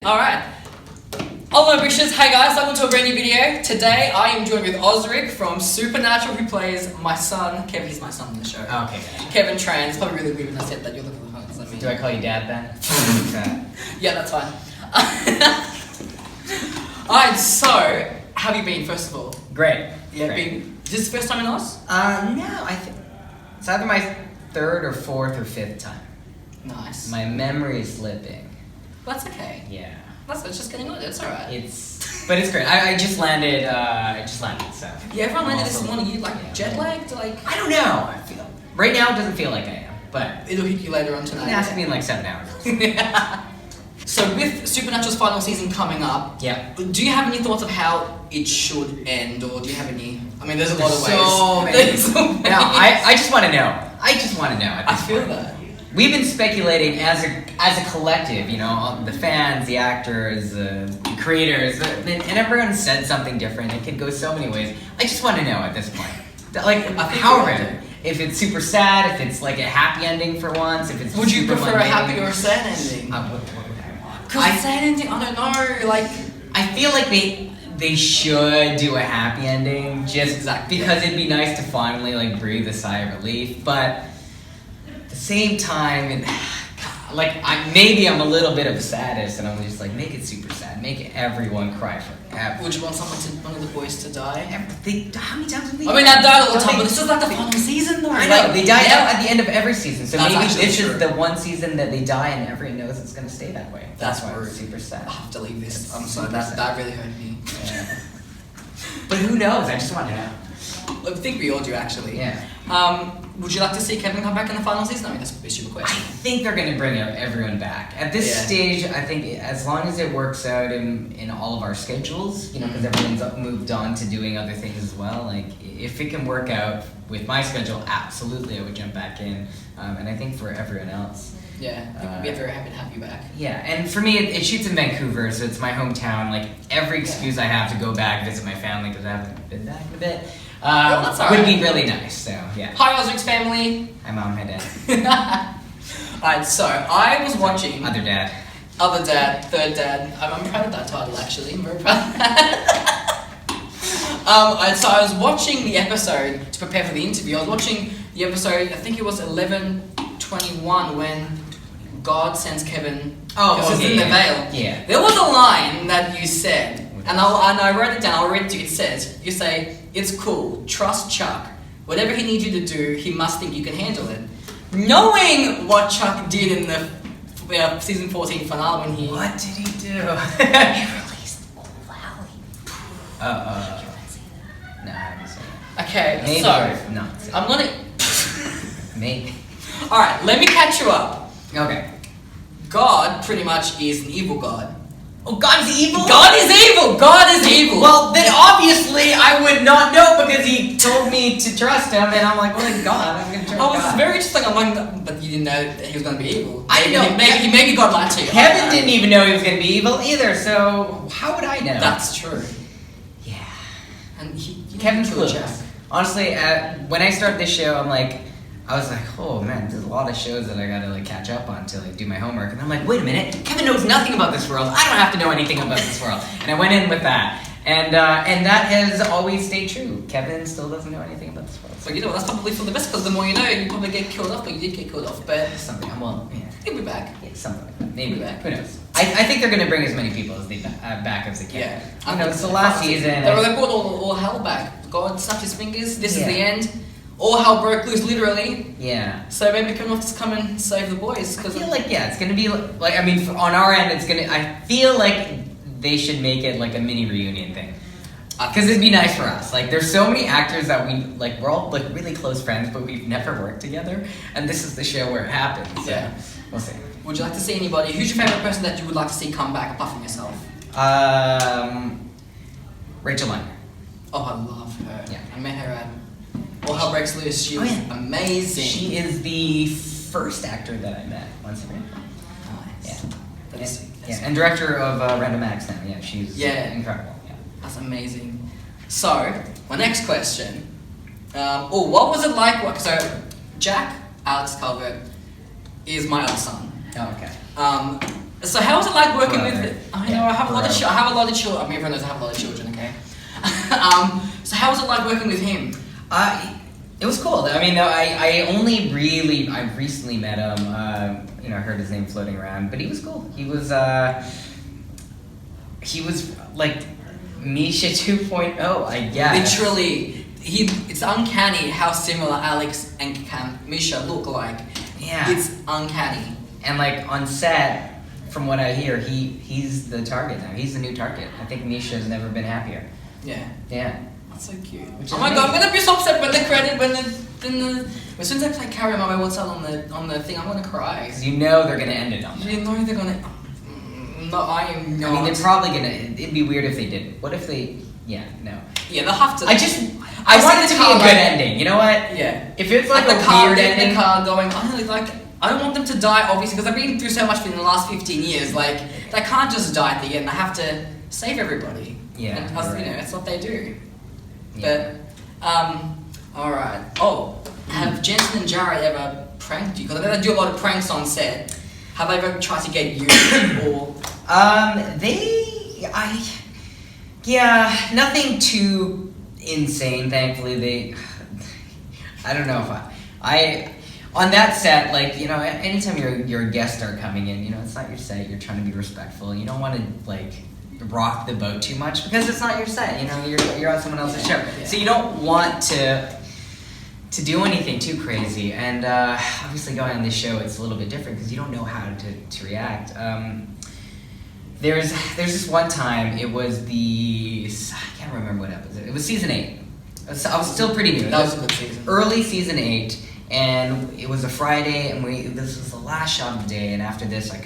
Alright. Hello bitches, hey guys, welcome to a brand new video. Today I am joined with Osric from Supernatural, who plays my son, Kevin. He's my son in the show. Oh, okay. Kevin Tran. It's probably really weird when I said that you're the father. Do I call you Dad then? Yeah, that's fine. Alright, so, how have you been, first of all? Great. Yeah, Great. is this the first time in Oz? No, I think it's either my third or fourth or fifth time. Nice. My memory is slipping. That's okay. Yeah. It's just getting older, it's alright. But it's great. I just landed, so. Yeah, everyone landed this Also- morning. You yeah. jet lagged? I don't know. Right now it doesn't feel like I am, but It'll hit you later on you tonight. can ask me in like 7 hours. So with Supernatural's final season coming up, Yeah. do you have any thoughts of how it should end, or do you have any? I mean, there's a lot of ways. So many. There's so many. No, I just want to know. I just want to know. At I this feel point. that. We've been speculating as a collective, you know, the fans, the actors, the creators, and everyone said something different. It could go so many ways. I just want to know at this point, like, however, if it's super sad, if it's like a happy ending for once, if it's Would you super prefer a mundane. happy or a sad ending? What would I want? Because a sad ending, I don't know. Like, I feel like they should do a happy ending just Exactly. because it'd be nice to finally like breathe a sigh of relief, but. At the same time, like maybe I'm a little bit of a sadist, and I'm just like, make it super sad, make everyone cry forever. would you want one of the boys to die? How many times have they? I mean, that died all the time, but this is like the final season, though. I know they die out at the end of every season, so That's maybe actually this true. is the one season that they die, and everyone knows it's gonna stay that way. That's why rude. it's super sad. I have to leave this. It's I'm sorry, super sad. that really hurt me. Yeah. But who knows? I just want to know. I think we all do, actually. Yeah. Would you like to see Kevin come back in the final season? I mean, that's a stupid I question. think they're going to bring everyone back. At this Yeah. stage, I think as long as it works out in all of our schedules, you know, because everyone's moved on to doing other things as well, like, if it can work out with my schedule, absolutely I would jump back in. And I think for everyone else. Yeah, I think we'd be very happy to have you back. Yeah, and for me, it shoots in Vancouver, so it's my hometown. Like, every excuse I have to go back, visit my family, because I haven't been back in a bit, that's all would right. be really nice, so, yeah. Hi, Osric's family. Hi, Mom, hi, Dad. Alright, so I was watching Other dad. Other Dad, Third Dad. I'm proud of that title, actually. I'm very proud of that. So I was watching the episode to prepare for the interview. I was watching the episode, I think it was 11:21, when God sends Kevin. Oh, it's okay, in the yeah. veil. Yeah. There was a line that you said, and I wrote it down. I'll read it to you. It says, you say, "It's cool. Trust Chuck. Whatever he needs you to do, he must think you can handle it." Knowing what Chuck did in the season 14 finale when he... What did he do? He released Old Valley. No, I haven't seen it. Okay, Maybe so I've not seen I'm gonna... it. Maybe. Alright, let me catch you up. Okay. God pretty much is an evil god. Oh, God is evil? God is evil! God is evil! Well, then obviously I would not know because he told me to trust him, and I'm like, well, he's God. I'm gonna trust I was God. very interesting. I'm like, but you didn't know that he was gonna be evil. I know. Maybe God lied to you. Kevin didn't even know he was gonna be evil either, so how would I know? That's true. Yeah. And Kevin's killed clueless. Jack. Honestly, when I started this show, I was like, oh man, there's a lot of shows that I gotta like catch up on to like do my homework, and I'm like, wait a minute, Kevin knows nothing about this world. I don't have to know anything about this world, and I went in with that, and that has always stayed true. Kevin still doesn't know anything about this world. So you know that's probably for the best, because the more you know, you probably get killed off. But you did get killed off. But Something. Well, yeah, he'll be back. something like that. Maybe. Back. Who knows? I think they're gonna bring as many people as they back as they can. Yeah. You know, it's the last season. They brought all hell back. God snapped his fingers. This is Yeah. the end. All hell broke loose, literally. Yeah. So maybe Kevin will have to come and save the boys. I feel like it's gonna be like I mean on our end it's gonna. I feel like they should make it like a mini reunion thing. Because it'd be nice for us. Like, there's so many actors that we're all like really close friends, but we've never worked together. And this is the show where it happens. So Yeah. we'll see. Would you like to see anybody? Who's your favorite person that you would like to see come back apart from yourself? Rachel Liner. Oh, I love her. Yeah. I met her at All Hell Breaks Loose. She was amazing. She is the first actor that I met once again. Nice. Yeah. That is sweet. Yeah, and director of Random Acts now. Yeah, she's incredible. Yeah. That's amazing. So, my next question. What was it like? So, Jack, Alex Calvert, is my other son. Oh, okay. So how was it like working Brother. with? I know I have a lot of Bro. I have a lot of children. I mean, everyone knows I have a lot of children. Okay. So how was it like working with him? It was cool. I mean, I recently met him. I heard his name floating around, but he was cool. He was like Misha 2.0, I guess. Literally, it's uncanny how similar Alex and Misha look like. Yeah. It's uncanny. And like on set, from what I hear, he's the target now. He's the new target. I think Misha's never been happier. Yeah. Yeah. That's so cute. Which Oh is my god, I'm amazing. gonna be so upset when the credit, as soon as I play Carry My Wayward Son on the thing, I'm gonna cry. Because you know they're gonna end it on that. You know they're gonna. No, I am not. I mean, they're probably gonna. It'd be weird if they didn't. What if they? Yeah, no. Yeah, they'll have to. I want it to be a good ending. You know what? Yeah. If it's like the a car, weird the ending, car going. I don't want them to die, obviously, because I've been through so much in the last 15 years. Like, they can't just die at the end. They have to save everybody. Yeah, And, you're right. it's what they do. Yeah. But, alright. Oh, have Jensen and Jared ever pranked you? Because I know they do a lot of pranks on set. Have they ever tried to get you or... nothing too insane. Thankfully, I don't know if on that set, like, anytime your guest star coming in, it's not your set. You're trying to be respectful. You don't want to like rock the boat too much because it's not your set. You're on someone else's show, so you don't want to do anything too crazy. And obviously, going on this show, it's a little bit different because you don't know how to react. There's this one time. It was I can't remember what episode. It was season 8. I was still pretty new. That was a good season. Early season 8. And it was a Friday, and this was the last shot of the day. And after this, I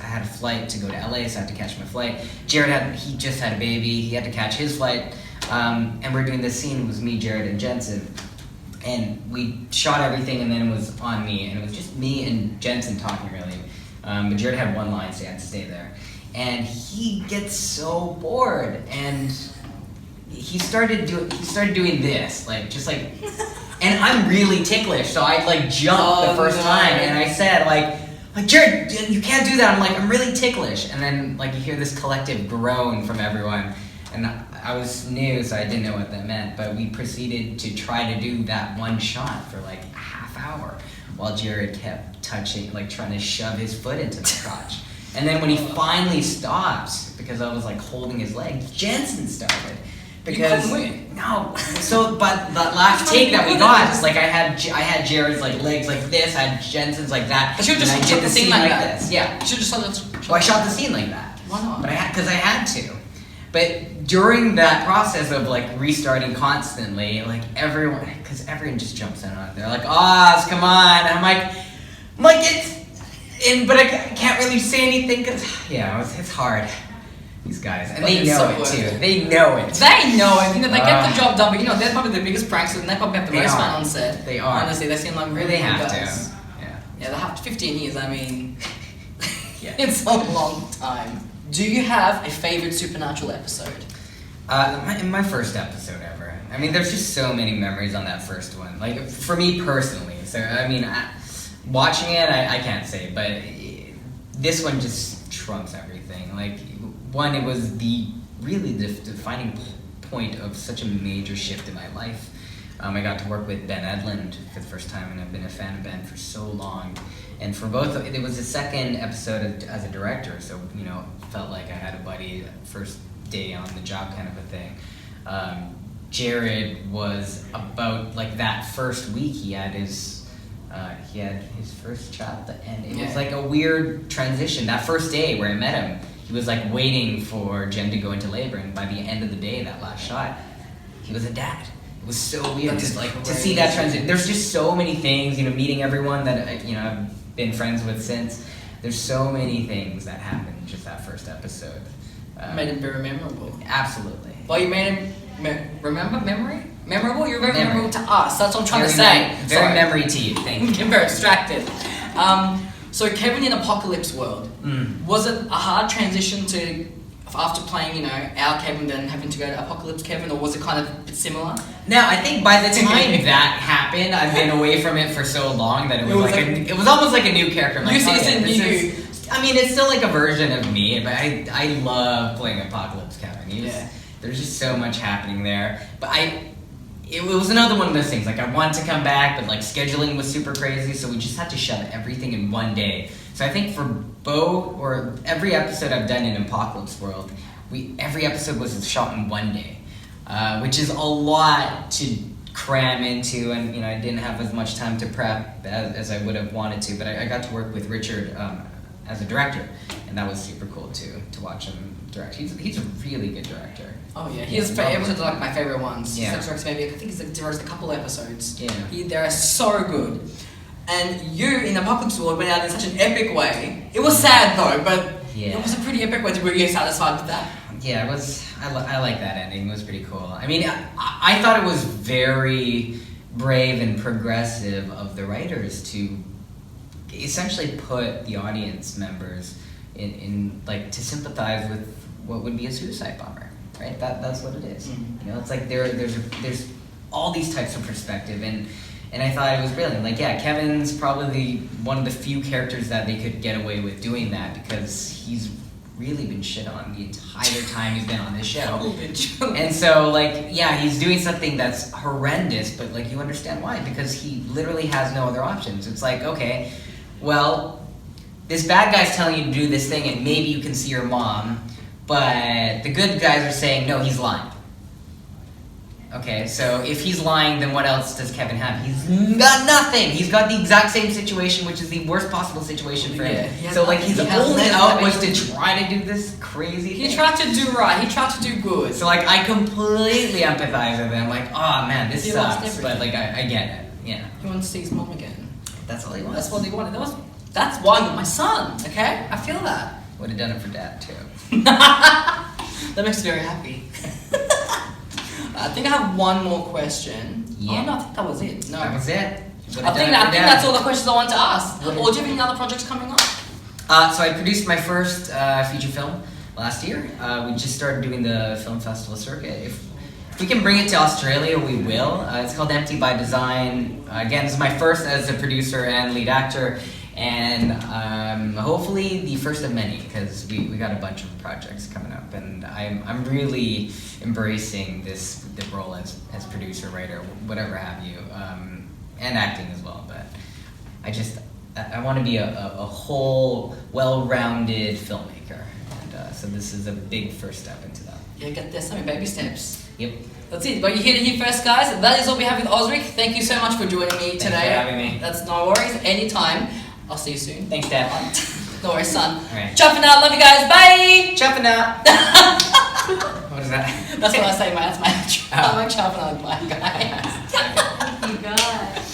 had a flight to go to LA, so I had to catch my flight. Jared he just had a baby. He had to catch his flight, and we're doing this scene. It was me, Jared, and Jensen, and we shot everything, and then it was on me, and it was just me and Jensen talking really. But Jared had one line, so he had to stay there, and he gets so bored, and he started doing this, and I'm really ticklish, so I jumped the first time, and I said like Jared, you can't do that. I'm really ticklish, and then you hear this collective groan from everyone, and I was new, so I didn't know what that meant, but we proceeded to try to do that one shot for a half hour, while Jared kept touching, trying to shove his foot into the crotch, and then when he finally stopped, because I was holding his leg, Jensen started. Because no, so but the last take that we got, I had Jared's legs like this, I had Jensen's like that. I should have just shot the scene like that. This. Yeah, you should have just I shot the scene like that. Why not? But I had to. But during that process of restarting constantly, everyone just jumps in on it. They're like, "Oz, come on!" And I'm like but I can't really say anything because it's hard. These guys, and they know it too. They know it. They know it. They get the job done. But they're probably the biggest pranksters, and they probably have the most fun on set. They are. Honestly, they seem like really They have guys. to. Yeah. Yeah, they have 15 years. I mean, Yeah. it's a long time. Do you have a favorite Supernatural episode? My first episode ever. I mean, there's just so many memories on that first one. For me personally. So I mean, watching it, I can't say, but this one just trumps everything. One, it was the defining point of such a major shift in my life. I got to work with Ben Edlund for the first time, and I've been a fan of Ben for so long. And for both, it was the second episode as a director, so felt like I had a buddy first day on the job kind of a thing. Jared was about that first week he had his first child, and it was a weird transition. That first day where I met him, he was waiting for Jen to go into labor, and by the end of the day, that last shot, he was a dad. It was so weird to see that transition. There's just so many things, meeting everyone that I've been friends with since. There's so many things that happened in just that first episode. Made him very memorable. Absolutely. Well, you made him memorable. You're very memorable to us. That's what I'm trying to say. Very memory to you. Thank you. I'm very distracted. So Kevin in Apocalypse World, was it a hard transition to after playing, our Kevin, then having to go to Apocalypse Kevin, or was it kind of a bit similar? Now, I think by the time that happened, I've been away from it for so long that it was almost like a new character. I'm New season, I mean, it's still like a version of me, but I love playing Apocalypse Kevin. There's just so much happening there. But it was another one of those things. Like, I wanted to come back, but like scheduling was super crazy, so we just had to shove everything in one day. So I think for every episode I've done in Apocalypse World, every episode was shot in one day, which is a lot to cram into, and I didn't have as much time to prep as I would have wanted to. But I got to work with Richard as a director, and that was super cool to watch him direct. He's a really good director. Oh yeah, his episodes are like my favorite ones. Yeah. I think he's directed a couple of episodes. Yeah. They're so good. And you in Apocalypse World went out in such an epic way. It was sad though, but it was a pretty epic way. Were you satisfied with that? Yeah, it was. I like that ending. It was pretty cool. I mean, I thought it was very brave and progressive of the writers to essentially put the audience members in like to sympathize with what would be a suicide bomber, right? That's what it is. Mm-hmm. It's like there's all these types of perspective, and I thought it was brilliant. Like, yeah, Kevin's probably one of the few characters that they could get away with doing that, because he's really been shit on the entire time he's been on this show. And so, like, yeah, he's doing something that's horrendous, but like, you understand why, because he literally has no other options. It's like, okay, well, this bad guy's telling you to do this thing and maybe you can see your mom, but the good guys are saying, no, he's lying. Okay, so if he's lying, then what else does Kevin have? He's got nothing. He's got the exact same situation, which is the worst possible situation for him. So like, his only out was to try to do this crazy thing. He tried to do right. He tried to do good. So like, I completely empathize with him. Like, oh man, this sucks. But like, I get it. Yeah. He wants to see his mom again. That's all he wants. That's what he wanted. That's why you're my son. Okay, I feel that. Would have done it for Dad too. That makes me very happy. I think I have one more question. Yeah. Oh no, I think that was it. No. That was it. I think that's all the questions I want to ask. Or do you have any other projects coming up? So I produced my first feature film last year. We just started doing the film festival circuit. If we can bring it to Australia, we will. It's called Empty by Design. Again, this is my first as a producer and lead actor, and hopefully the first of many, because we got a bunch of projects coming up, and I'm really embracing the role as producer, writer, whatever have you, and acting as well. But I want to be a whole, well-rounded filmmaker, and so this is a big first step into that. Yeah, get there, some baby steps. Yep. That's it. But you heard it here first, guys. That is all we have with Osric. Thank you so much for joining me today. Thanks for having me. That's no worries. Anytime. I'll see you soon. Thanks, Dad. No worries, son. All right. Chopping out. Love you guys. Bye. Chopping out. What is that? That's what I say, man. That's my outro. Oh. I'm like chopping out. Bye, guys.